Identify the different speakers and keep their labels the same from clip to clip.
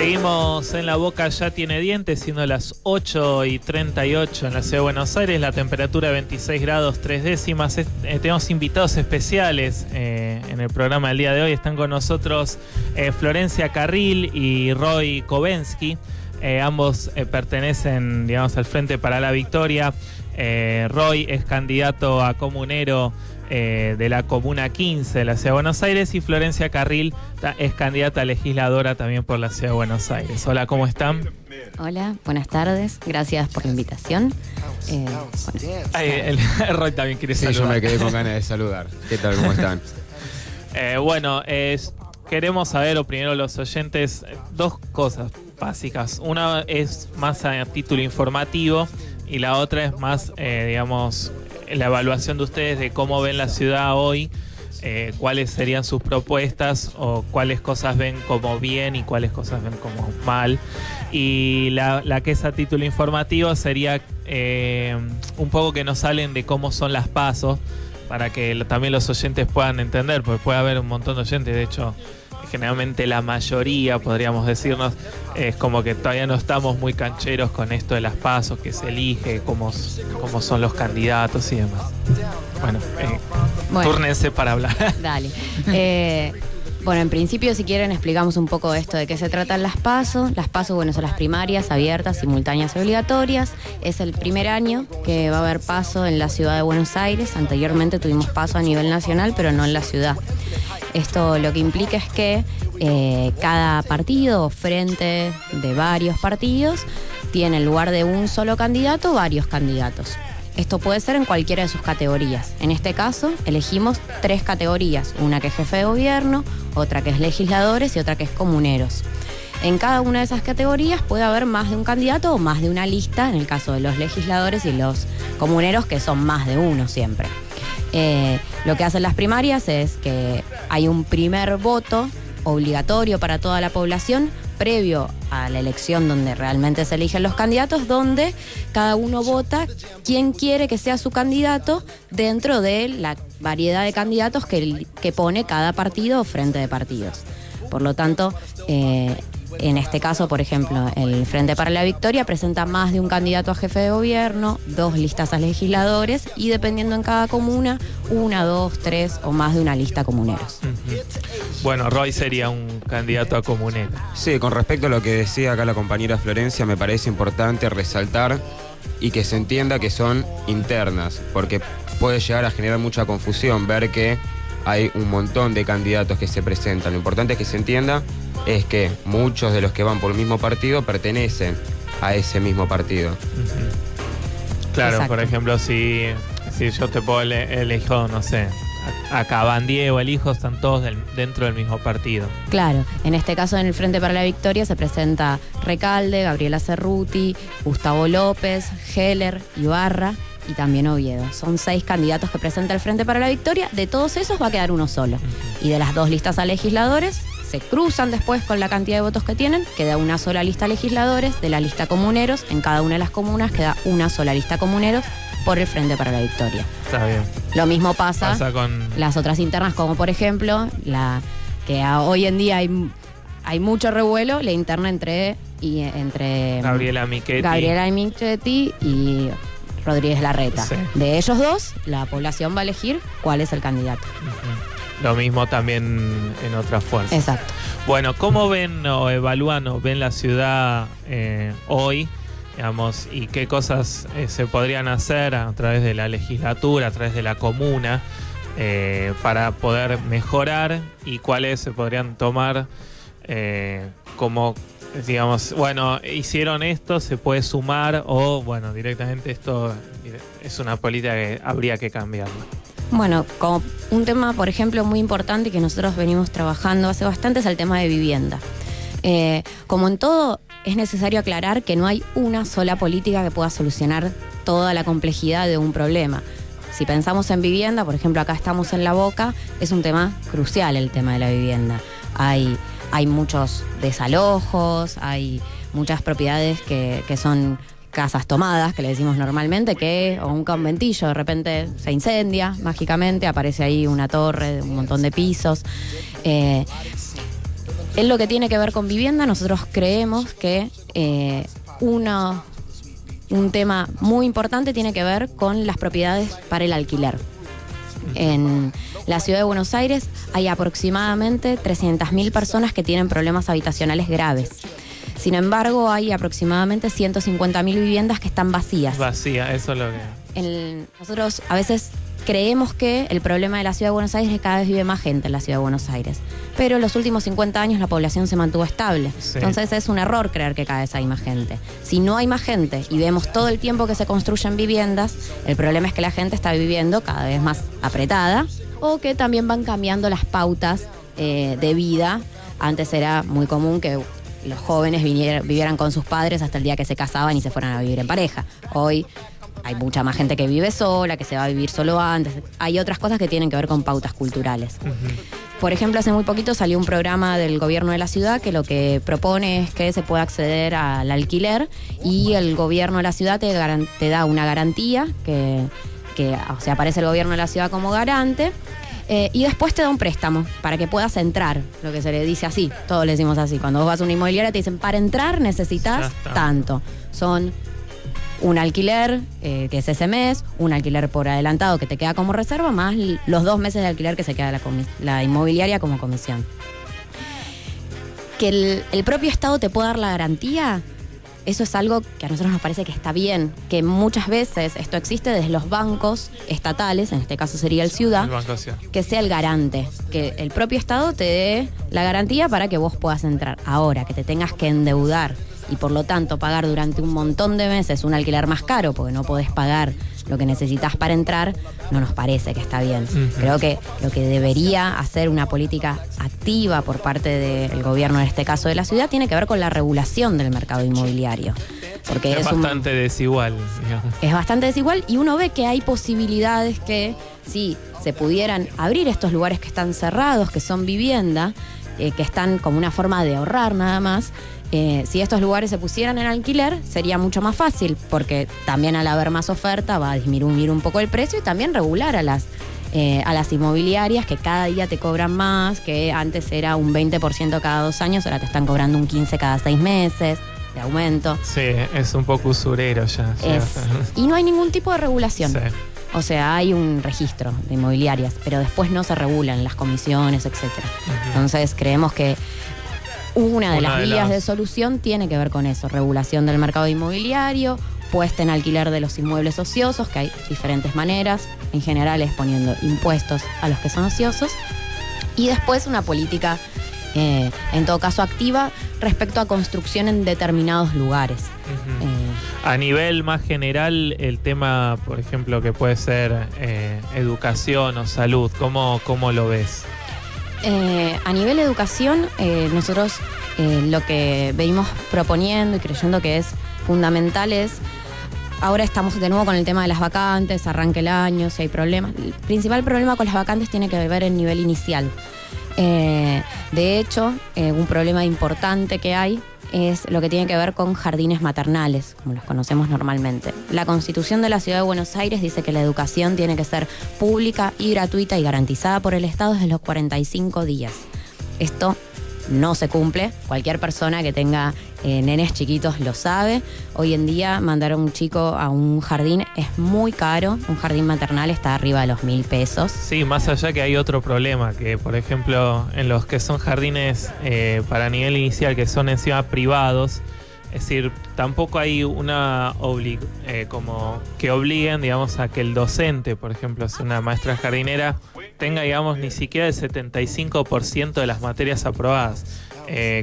Speaker 1: Seguimos en La Boca Ya Tiene Dientes, siendo las 8:38 en la ciudad de Buenos Aires, la temperatura 26 grados 3 décimas. Tenemos invitados especiales en el programa del día de hoy. Están con nosotros Florencia Carril y Roy Kovensky. Ambos pertenecen, digamos, al Frente para la Victoria. Roy es candidato a comunero de la Comuna 15 de la Ciudad de Buenos Aires, y Florencia Carril es candidata a legisladora también por la Ciudad de Buenos Aires. Hola, ¿cómo están?
Speaker 2: Hola, buenas tardes. Gracias por la invitación.
Speaker 1: Roy también quiere saludar.
Speaker 3: Sí, yo me quedé con ganas de saludar. ¿Qué tal? ¿Cómo están?
Speaker 1: Queremos saber, o primero los oyentes, dos cosas básicas. Una es más a título informativo y la otra es más, digamos, la evaluación de ustedes de cómo ven la ciudad hoy, cuáles serían sus propuestas o cuáles cosas ven como bien y cuáles cosas ven como mal. Y la que es a título informativo sería un poco que nos hablen de cómo son las PASO, para que también los oyentes puedan entender, porque puede haber un montón de oyentes, de hecho generalmente la mayoría, podríamos decirnos, es como que todavía no estamos muy cancheros con esto de las PASO, que se elige, cómo son los candidatos y demás. Bueno, túrnense para hablar.
Speaker 2: Dale. Bueno, en principio, si quieren, explicamos un poco esto de qué se tratan las PASO. Las PASO, bueno, son las primarias, abiertas, simultáneas y obligatorias. Es el primer año que va a haber PASO en la ciudad de Buenos Aires. Anteriormente tuvimos PASO a nivel nacional, pero no en la ciudad. Esto lo que implica es que cada partido o frente de varios partidos tiene, en lugar de un solo candidato, varios candidatos. Esto puede ser en cualquiera de sus categorías. En este caso, elegimos 3 categorías. Una que es jefe de gobierno, otra que es legisladores y otra que es comuneros. En cada una de esas categorías puede haber más de un candidato o más de una lista, en el caso de los legisladores y los comuneros, que son más de uno siempre. Lo que hacen las primarias es que hay un primer voto obligatorio para toda la población previo a la elección donde realmente se eligen los candidatos, donde cada uno vota quién quiere que sea su candidato dentro de la variedad de candidatos que pone cada partido o frente de partidos. Por lo tanto, en este caso, por ejemplo, el Frente para la Victoria presenta más de un candidato a jefe de gobierno, 2 listas a legisladores y, dependiendo en cada comuna, 1, 2, 3 o más de una lista a comuneros.
Speaker 1: Bueno, Roy sería un candidato a comunero.
Speaker 3: Sí, con respecto a lo que decía acá la compañera Florencia, me parece importante resaltar y que se entienda que son internas, porque puede llegar a generar mucha confusión ver que hay un montón de candidatos que se presentan. Lo importante es que se entienda es que muchos de los que van por el mismo partido pertenecen a ese mismo partido.
Speaker 1: Claro,
Speaker 2: exacto.
Speaker 1: Por ejemplo, si yo te puedo elegir, no sé, acá Van Diego, el hijo, están todos dentro del mismo partido.
Speaker 2: Claro, en este caso, en el Frente para la Victoria se presenta Recalde, Gabriela Cerruti, Gustavo López, Heller, Ibarra y también Oviedo. Son 6 candidatos que presenta el Frente para la Victoria. De todos esos va a quedar uno solo. Y de las 2 listas a legisladores se cruzan después con la cantidad de votos que tienen, queda una sola lista a legisladores. De la lista comuneros, en cada una de las comunas queda una sola lista comuneros por el Frente para la Victoria.
Speaker 1: Está bien.
Speaker 2: Lo mismo pasa
Speaker 1: con
Speaker 2: las otras internas, como por ejemplo hoy en día hay mucho revuelo, la interna entre
Speaker 1: Gabriela
Speaker 2: Michetti y Rodríguez Larreta. Sí. De ellos 2, la población va a elegir cuál es el candidato.
Speaker 1: Lo mismo también en otras fuerzas.
Speaker 2: Exacto.
Speaker 1: Bueno, ¿cómo ven o evalúan o ven la ciudad hoy, digamos, y qué cosas se podrían hacer a través de la legislatura, a través de la comuna, para poder mejorar, y cuáles se podrían tomar como, digamos, bueno, hicieron esto, se puede sumar, o bueno, directamente esto es una política que habría que cambiarla?
Speaker 2: Bueno, como un tema, por ejemplo, muy importante que nosotros venimos trabajando hace bastante es el tema de vivienda. Como en todo, es necesario aclarar que no hay una sola política que pueda solucionar toda la complejidad de un problema. Si pensamos en vivienda, por ejemplo, acá estamos en La Boca, es un tema crucial el tema de la vivienda. Hay muchos desalojos, hay muchas propiedades que son casas tomadas, que le decimos normalmente, o un conventillo de repente se incendia mágicamente, aparece ahí una torre de un montón de pisos. En lo que tiene que ver con vivienda, nosotros creemos que un tema muy importante tiene que ver con las propiedades para el alquiler. En la ciudad de Buenos Aires hay aproximadamente 300.000 personas que tienen problemas habitacionales graves. Sin embargo, hay aproximadamente 150.000 viviendas que están vacías.
Speaker 1: Vacía, eso es lo que...
Speaker 2: Nosotros a veces creemos que el problema de la ciudad de Buenos Aires es que cada vez vive más gente en la ciudad de Buenos Aires. Pero en los últimos 50 años la población se mantuvo estable.
Speaker 1: Sí.
Speaker 2: Entonces es un error creer que cada vez hay más gente. Si no hay más gente y vemos todo el tiempo que se construyen viviendas, el problema es que la gente está viviendo cada vez más apretada o que también van cambiando las pautas de vida. Antes era muy común que los jóvenes vivieran con sus padres hasta el día que se casaban y se fueran a vivir en pareja. Hoy hay mucha más gente que vive sola, que se va a vivir solo antes. Hay otras cosas que tienen que ver con pautas culturales. Por ejemplo, hace muy poquito salió un programa del gobierno de la ciudad que lo que propone es que se pueda acceder al alquiler y el gobierno de la ciudad te da una garantía, o sea, aparece el gobierno de la ciudad como garante. Y después te da un préstamo para que puedas entrar, lo que se le dice así, todos le decimos así. Cuando vos vas a una inmobiliaria te dicen, para entrar necesitas tanto. Son un alquiler, que es ese mes, un alquiler por adelantado que te queda como reserva, más los 2 meses de alquiler que se queda la inmobiliaria como comisión. Que el propio Estado te pueda dar la garantía, eso es algo que a nosotros nos parece que está bien, que muchas veces esto existe desde los bancos estatales, en este caso sería el Ciudad, que sea el garante, que el propio Estado te dé la garantía para que vos puedas entrar. Ahora, que te tengas que endeudar y por lo tanto pagar durante un montón de meses un alquiler más caro porque no podés pagar lo que necesitas para entrar, no nos parece que está bien. Creo que lo que debería hacer una política activa por parte del gobierno, en este caso de la ciudad, tiene que ver con la regulación del mercado inmobiliario. Porque
Speaker 1: es bastante desigual, digamos. Es
Speaker 2: bastante desigual y uno ve que hay posibilidades que si se pudieran abrir estos lugares que están cerrados, que son vivienda, que están como una forma de ahorrar nada más. Si estos lugares se pusieran en alquiler, sería mucho más fácil, porque también al haber más oferta va a disminuir un poco el precio y también regular a las inmobiliarias que cada día te cobran más, que antes era un 20% cada 2 años, ahora te están cobrando un 15% cada 6 meses de aumento.
Speaker 1: Sí, es un poco usurero ya.
Speaker 2: Y no hay ningún tipo de regulación.
Speaker 1: Sí.
Speaker 2: O sea, hay un registro de inmobiliarias, pero después no se regulan las comisiones, etcétera. Entonces creemos que una de las vías de solución tiene que ver con eso, regulación del mercado inmobiliario, puesta en alquiler de los inmuebles ociosos, que hay diferentes maneras, en general es poniendo impuestos a los que son ociosos, y después una política, en todo caso activa, respecto a construcción en determinados lugares.
Speaker 1: A nivel más general, el tema, por ejemplo, que puede ser educación o salud, ¿cómo lo ves?
Speaker 2: A nivel de educación, nosotros lo que venimos proponiendo y creyendo que es fundamental es, ahora estamos de nuevo con el tema de las vacantes, arranca el año, si hay problemas. El principal problema con las vacantes tiene que ver el nivel inicial. De hecho, un problema importante que hay es lo que tiene que ver con jardines maternales, como los conocemos normalmente. La Constitución de la Ciudad de Buenos Aires dice que la educación tiene que ser pública y gratuita y garantizada por el Estado desde los 45 días. Esto no se cumple. Cualquier persona que tenga nenes chiquitos lo sabe. Hoy en día mandar a un chico a un jardín es muy caro. Un jardín maternal está arriba de los 1.000 pesos.
Speaker 1: Sí, más allá que hay otro problema, que por ejemplo en los que son jardines para nivel inicial, que son encima privados, es decir, tampoco hay una como que obliguen, digamos, a que el docente, por ejemplo, si una maestra jardinera, tenga, digamos, ni siquiera el 75% de las materias aprobadas.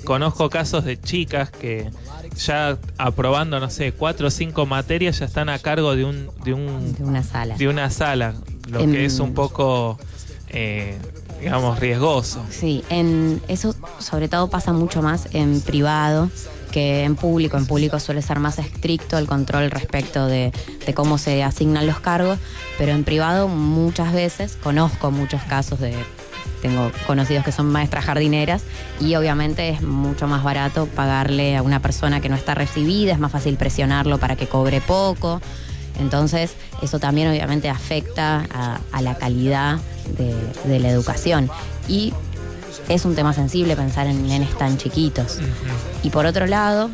Speaker 1: Conozco casos de chicas que ya aprobando, no sé, 4 o 5 materias ya están a cargo de una sala, lo que es un poco, digamos, riesgoso.
Speaker 2: Sí, eso sobre todo pasa mucho más en privado que en público. En público suele ser más estricto el control respecto de cómo se asignan los cargos, pero en privado muchas veces, conozco muchos casos tengo conocidos que son maestras jardineras y obviamente es mucho más barato pagarle a una persona que no está recibida, es más fácil presionarlo para que cobre poco. Entonces eso también obviamente afecta a la calidad de la educación. Y es un tema sensible pensar en nenes tan chiquitos. Y por otro lado,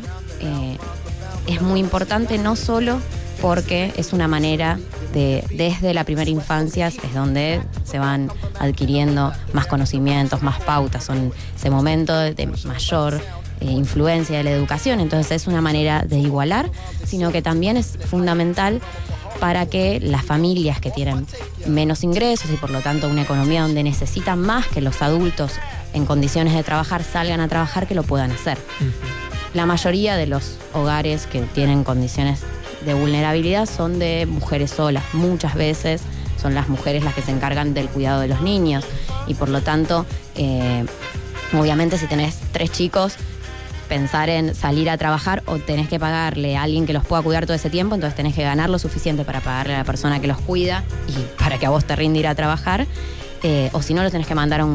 Speaker 2: es muy importante no solo porque es una manera desde la primera infancia es donde se van adquiriendo más conocimientos, más pautas, son ese momento de mayor influencia de la educación, entonces es una manera de igualar, sino que también es fundamental para que las familias que tienen menos ingresos y por lo tanto una economía donde necesitan más que los adultos en condiciones de trabajar salgan a trabajar, que lo puedan hacer. La mayoría de los hogares que tienen condiciones de vulnerabilidad son de mujeres solas. Muchas veces son las mujeres las que se encargan del cuidado de los niños y por lo tanto, obviamente si tenés 3 chicos, pensar en salir a trabajar o tenés que pagarle a alguien que los pueda cuidar todo ese tiempo, entonces tenés que ganar lo suficiente para pagarle a la persona que los cuida y para que a vos te rinda ir a trabajar, o si no los tenés que mandar a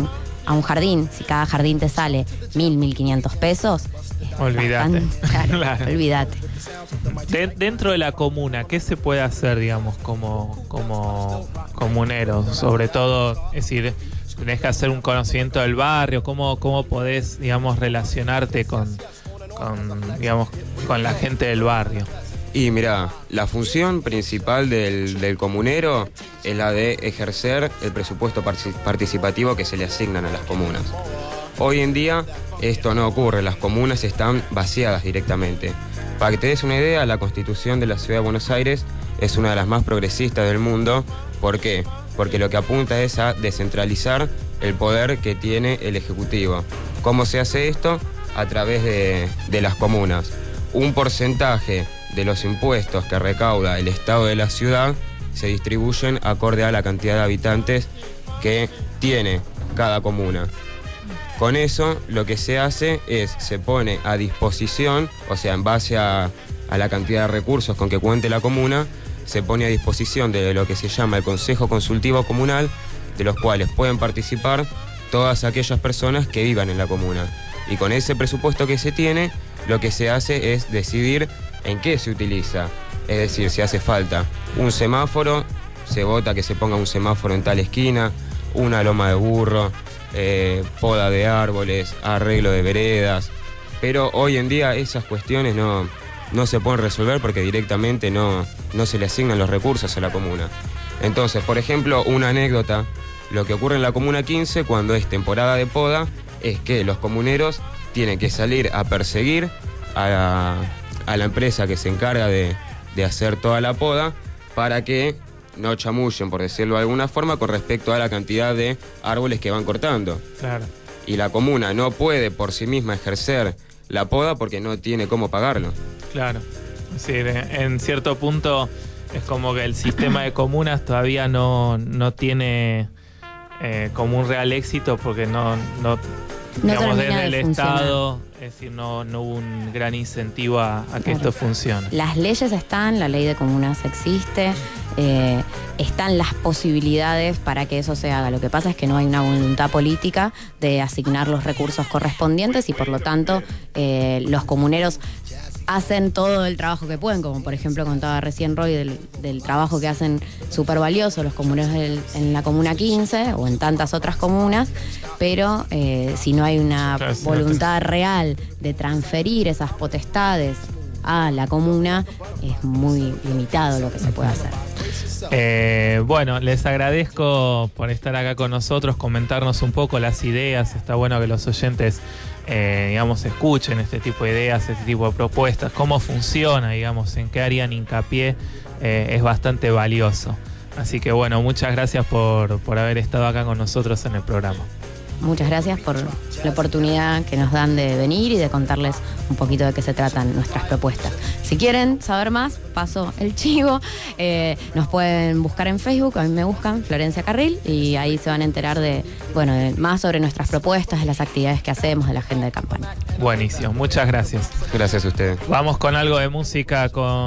Speaker 2: un jardín. Si cada jardín te sale 1.500 pesos,
Speaker 1: olvídate.
Speaker 2: Claro. Olvídate.
Speaker 1: Dentro de la comuna, ¿qué se puede hacer, digamos, como comuneros? Sobre todo, es decir, tenés que hacer un conocimiento del barrio, ¿cómo podés, digamos, relacionarte con la gente del barrio?
Speaker 3: Y mira, la función principal del comunero es la de ejercer el presupuesto participativo que se le asignan a las comunas. Hoy en día esto no ocurre, las comunas están vaciadas directamente. Para que te des una idea, la Constitución de la Ciudad de Buenos Aires es una de las más progresistas del mundo. ¿Por qué? Porque lo que apunta es a descentralizar el poder que tiene el Ejecutivo. ¿Cómo se hace esto? A través de las comunas. Un porcentaje de los impuestos que recauda el Estado de la ciudad se distribuyen acorde a la cantidad de habitantes que tiene cada comuna. Con eso lo que se hace es, se pone a disposición, o sea, en base a la cantidad de recursos con que cuente la comuna, se pone a disposición de lo que se llama el Consejo Consultivo Comunal, de los cuales pueden participar todas aquellas personas que vivan en la comuna. Y con ese presupuesto que se tiene, lo que se hace es decidir en qué se utiliza. Es decir, si hace falta un semáforo, se vota que se ponga un semáforo en tal esquina, una loma de burro, poda de árboles, arreglo de veredas. Pero hoy en día esas cuestiones no se pueden resolver porque directamente no se le asignan los recursos a la comuna. Entonces, por ejemplo, una anécdota, lo que ocurre en la Comuna 15 cuando es temporada de poda es que los comuneros tienen que salir a perseguir a la empresa que se encarga de hacer toda la poda para que no chamullen, por decirlo de alguna forma, con respecto a la cantidad de árboles que van cortando.
Speaker 1: Claro.
Speaker 3: Y la comuna no puede por sí misma ejercer la poda porque no tiene cómo pagarlo.
Speaker 1: Claro. Es decir, en cierto punto es como que el sistema de comunas todavía no tiene como un real éxito porque no digamos, desde el Estado, es decir, no hubo un gran incentivo a que esto funcione.
Speaker 2: Las leyes están, la ley de comunas existe, están las posibilidades para que eso se haga. Lo que pasa es que no hay una voluntad política de asignar los recursos correspondientes y por lo tanto los comuneros hacen todo el trabajo que pueden, como por ejemplo contaba recién Roy del trabajo que hacen súper valioso los comuneros en la Comuna 15 o en tantas otras comunas, pero si no hay una voluntad real de transferir esas potestades a la comuna, es muy limitado lo que se puede hacer.
Speaker 1: Bueno, les agradezco por estar acá con nosotros, comentarnos un poco las ideas. Está bueno que los oyentes digamos, escuchen este tipo de ideas, este tipo de propuestas, cómo funciona, digamos, en qué harían hincapié, es bastante valioso. Así que bueno, muchas gracias por haber estado acá con nosotros en el programa.
Speaker 2: Muchas gracias por la oportunidad que nos dan de venir y de contarles un poquito de qué se tratan nuestras propuestas. Si quieren saber más, paso el chivo. Nos pueden buscar en Facebook, a mí me buscan Florencia Carril y ahí se van a enterar de más sobre nuestras propuestas, de las actividades que hacemos, de la agenda de campaña.
Speaker 1: Buenísimo, muchas gracias.
Speaker 3: Gracias a ustedes.
Speaker 1: Vamos con algo de música con